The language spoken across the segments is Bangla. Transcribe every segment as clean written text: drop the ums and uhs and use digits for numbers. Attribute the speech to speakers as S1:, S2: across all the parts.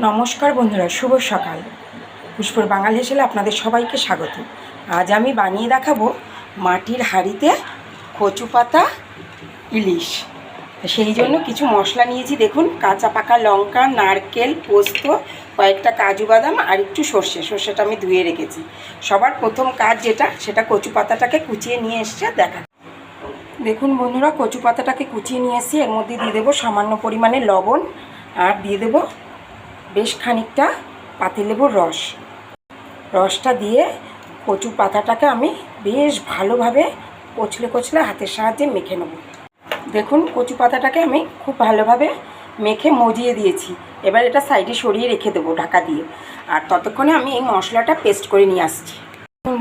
S1: নমস্কার বন্ধুরা, শুভ সকাল। পুষ্পর বাঙাল হেসেলে আপনাদের সবাইকে স্বাগত। আজ আমি বানিয়ে দেখাবো মাটির হাঁড়িতে কচু পাতা ইলিশ। সেই জন্য কিছু মশলা নিয়েছি। দেখুন, কাঁচা পাকা লঙ্কা, নারকেল, পোস্ত, কয়েকটা কাজু বাদাম আর একটু সর্ষেটা আমি ধুয়ে রেখেছি। সবার প্রথম কাজ যেটা, সেটা কচু পাতাটাকে কুচিয়ে নিয়ে এসছে দেখা। দেখুন বন্ধুরা, কচু পাতাটাকে কুচিয়ে নিয়ে এসেছি। এর মধ্যে দিয়ে দেবো সামান্য পরিমাণে লবণ আর দিয়ে দেবো বেশ খানিকটা পাতিলেবুর রসটা দিয়ে কচু পাতাটাকে আমি বেশ ভালোভাবে কচলে হাতের সাহায্যে মেখে নেব। দেখুন, কচু পাতাটাকে আমি খুব ভালোভাবে মেখে মজিয়ে দিয়েছি। এবার এটা সাইডে সরিয়ে রেখে দেবো ঢাকা দিয়ে। আর ততক্ষণে আমি এই মশলাটা পেস্ট করে নিয়ে আসছি।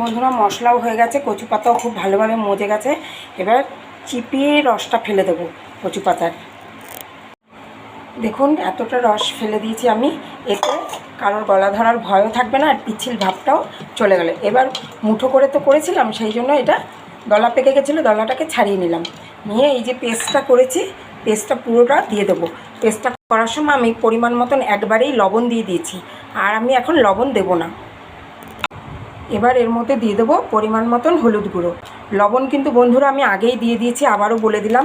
S1: বন্ধুরা, মশলাও হয়ে গেছে, কচু পাতাও খুব ভালোভাবে মজে গেছে। এবার চিপিয়ে রসটা ফেলে দেবো কচু পাতার। দেখুন, এতটা রস ফেলে দিয়েছি আমি। এতে কারোর গলা ধরার ভয়ও থাকবে না, আর পিচ্ছিল ভাবটাও চলে গেল। এবার মুঠো করে তো করেছিলাম, সেই জন্য এটা দলা পেকে গেছিলো, দলাটাকে ছাড়িয়ে নিলাম। নিয়ে এই যে পেস্টটা করেছি, পেস্টটা পুরোটা দিয়ে দেবো। পেস্টটা করার সময় আমি পরিমাণ মতন একবারেই লবণ দিয়ে দিয়েছি, আর আমি এখন লবণ দেব না। এবার এর মধ্যে দিয়ে দেবো পরিমাণ মতন হলুদ গুঁড়ো। লবণ কিন্তু বন্ধুরা আমি আগেই দিয়ে দিয়েছি, আবারও বলে দিলাম।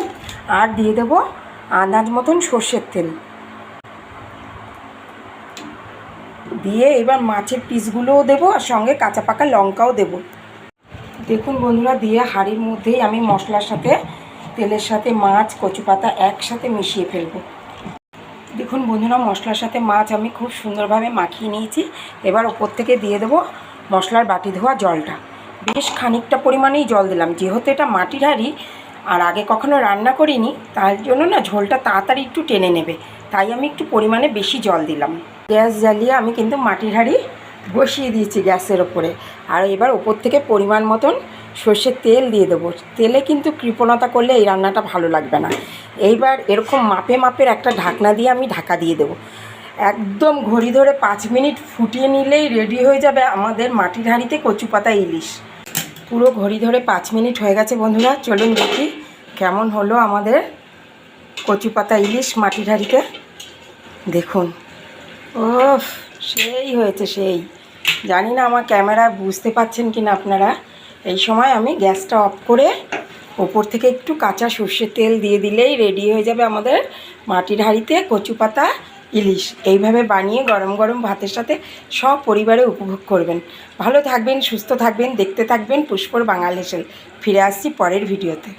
S1: আর দিয়ে দেবো আন্দাজ মতন সর্ষের তেল দিয়ে এবার মাছের পিসগুলোও দেবো, আর সঙ্গে কাঁচা পাকা লঙ্কাও দেবো। দেখুন বন্ধুরা, দিয়ে হাঁড়ির মধ্যেই আমি মশলার সাথে তেলের সাথে মাছ, কচু পাতা একসাথে মিশিয়ে ফেলবো। দেখুন বন্ধুরা, মশলার সাথে মাছ আমি খুব সুন্দরভাবে মাখিয়ে নিয়েছি। এবার ওপর থেকে দিয়ে দেবো মশলার বাটি ধোয়া জলটা। বেশ খানিকটা পরিমাণেই জল দিলাম, যেহেতু এটা মাটির হাঁড়ি আর আগে কখনো রান্না করিনি, তার জন্য না ঝোলটা তাড়াতাড়ি একটু টেনে নেবে, তাই আমি একটু পরিমাণে বেশি জল দিলাম। গ্যাস জ্বালিয়ে আমি কিন্তু মাটির হাঁড়ি বসিয়ে দিয়েছি গ্যাসের ওপরে। আর এবার ওপর থেকে পরিমাণ মতন সর্ষের তেল দিয়ে দেবো। তেলে কিন্তু কৃপণতা করলে এই রান্নাটা ভালো লাগবে না। এইবার এরকম মাপের একটা ঢাকনা দিয়ে আমি ঢাকা দিয়ে দেবো। একদম ঘড়ি ধরে 5 মিনিট ফুটিয়ে নিলেই রেডি হয়ে যাবে আমাদের মাটির হাঁড়িতে কচু পাতা ইলিশ। পুরো ঘড়ি ধরে 5 মিনিট হয়ে গেছে বন্ধুরা। চলুন দেখি কেমন হলো আমাদের কচু পাতা ইলিশ মাটির হাঁড়িতে। দেখুন, ওফ, সেই হয়েছে সেই। জানি না আমার ক্যামেরায় বুঝতে পাচ্ছেন কি না আপনারা। এই সময় আমি গ্যাসটা অফ করে ওপর থেকে একটু কাঁচা সর্ষের তেল দিয়ে দিলেই রেডি হয়ে যাবে আমাদের মাটির হাঁড়িতে কচু পাতা ইলিশ। এইভাবে বানিয়ে গরম গরম ভাতের সাথে সব পরিবারে উপভোগ করবেন। ভালো থাকবেন, সুস্থ থাকবেন, দেখতে থাকবেন পুষ্পর বাঙাল হেসেল। ফিরে আসছি পরের ভিডিওতে।